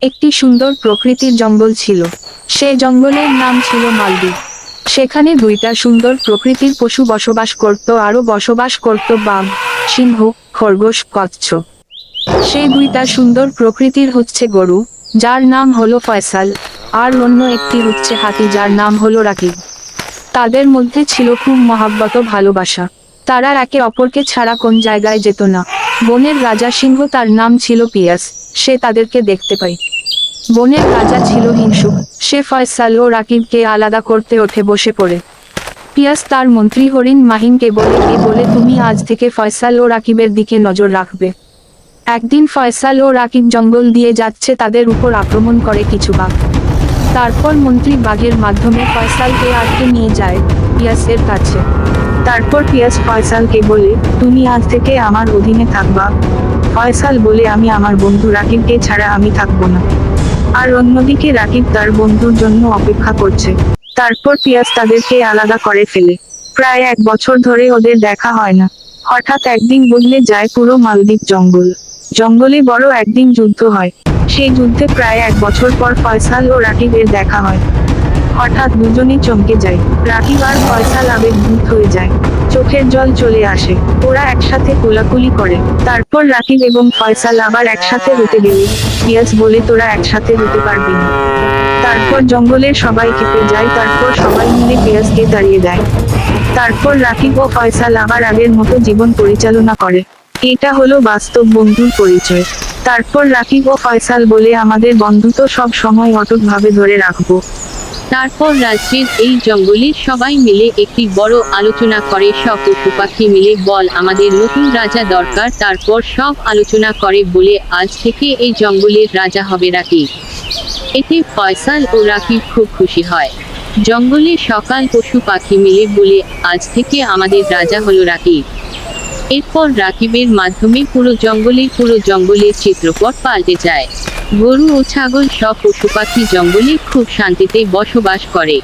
একটি সুন্দর প্রকৃতির জঙ্গল ছিল। সে জঙ্গলের নাম ছিল মালদ্বীপ। সেখানে দুইটা সুন্দর প্রকৃতির পশু বসবাস করত, আরও বসবাস করত বাঘ, সিংহ, খরগোশ, কচ্ছপ। সেই দুইটা সুন্দর প্রকৃতির হচ্ছে গরু, যার নাম হলো ফয়সাল, আর অন্য একটি হচ্ছে হাতি, যার নাম হলো রাকিব। তাদের মধ্যে ছিল খুব মহাব্বত ভালোবাসা। তারা একে অপরকে ছাড়া কোন জায়গায় যেত না। বনের রাজা সিংহ, তার নাম ছিল পিয়াস, সে তাদেরকে দেখতে পায়। বনের রাজা ছিল হিংসুক, সে ফয়সাল ও রাকিবকে আলাদা করতে ওঠে বসে পড়ে। পিয়াস তার মন্ত্রী হরিণ মাহিনকে বলে তুমি আজ থেকে ফয়সাল ও রাকিবের দিকে নজর রাখবে। একদিন ফয়সাল ও রাকিব জঙ্গল দিয়ে যাচ্ছে, তাদের উপর আক্রমণ করে কিছু বাঘ। তারপর মন্ত্রী বাঘের মাধ্যমে ফয়সালকে আটকে নিয়ে যায় পিয়াসের কাছে। তারপর পিয়াস ফয়সালকে বলে তুমি আজ থেকে আমার অধীনে থাকবা। ফয়সাল বলে আমি আমার বন্ধু রাকিবকে ছাড়া আমি থাকবো না। আর অন্যদিকে রাকিব তার বন্ধুর জন্য অপেক্ষা করছে। তারপর পিয়াস তাদেরকে আলাদা করে ফেলে। প্রায় 1 বছর ধরে ওদের দেখা হয় না। হঠাৎ একদিন বদলে যায় পুরো মালদ্বীপ জঙ্গল। জঙ্গলে বড় একদিন যুদ্ধ হয়। সেই যুদ্ধে প্রায় 1 বছর পর ফয়সাল ও রাকিবের দেখা হয়। হঠাৎ দুজনেই চমকে যায়। রাকিব আর ফয়সাল আবেগভূত হয়ে যায়, চোখের জল চলে আসে। ওরা একসাথে কোলাকুলি করে। তারপর রাকিব এবং ফয়সাল আবার একসাথে হতে গেলে পিয়াস বলে তোরা একসাথে হতে পারবি না। তারপর জঙ্গলের সবাই খেপে যায়। তারপর সবাই মিলে পিয়াসকে তাড়িয়ে দেয়। তারপর রাকিব ও ফয়সাল আবার আগের মতো জীবন পরিচালনা করে। এটা হলো বাস্তব বন্ধুর পরিচয়। তারপর রাকিব ও ফয়সাল বলে আমাদের বন্ধুত্ব সব সময় অটুটভাবে ধরে রাখবো। তারপর রাজ্যের এই জঙ্গলের সবাই মিলে একটি বড় আলোচনা করে। সব পশু পাখি মিলে বল আমাদের নতুন রাজা দরকার। তারপর সব আলোচনা করে বলে আজ থেকে এই জঙ্গলের রাজা হবে রাকিব। এতে ফয়সাল ও রাকিব খুব খুশি হয়। জঙ্গলের সকাল পশু পাখি মিলে বলে আজ থেকে আমাদের রাজা হলো রাকিব। এরপর রাকিবের মাধ্যমে পুরো জঙ্গলের চিত্রপট পাল্টে যায়। গরু ও ছাগল সব পশু পাখি জঙ্গলে খুব শান্তিতে বসবাস করে।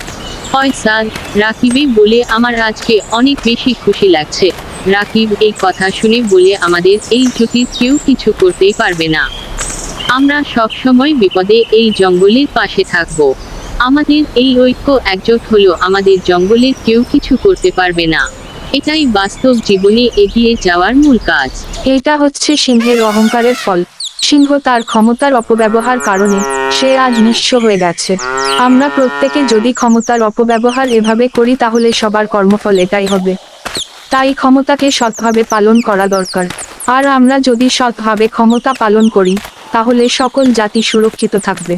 ফয়সাল রাকিবে বলে আমার আজকে অনেক বেশি খুশি লাগছে। রাকিব এই কথা শুনে বলে আমাদের এই জুটির কেউ কিছু করতেই পারবে না। আমরা সব সময় বিপদে এই জঙ্গলের পাশে থাকব। আমাদের এই ঐক্য একজোট হলো আমাদের জঙ্গলের কেউ কিছু করতে পারবে না। এটাই বাস্তব জীবনে এগিয়ে যাওয়ার মূল কাজ। এটা হচ্ছে সিংহের অহংকারের ফল। সিংহ তার ক্ষমতার অপব্যবহার কারণে সে আজ নিঃস্ব হয়ে গেছে। আমরা প্রত্যেকে যদি ক্ষমতার অপব্যবহার এভাবে করি তাহলে সবার কর্মফল এটাই হবে। তাই ক্ষমতাকে সৎভাবে পালন করা দরকার। আর আমরা যদি সৎভাবে ক্ষমতা পালন করি তাহলে সকল জাতি সুরক্ষিত থাকবে।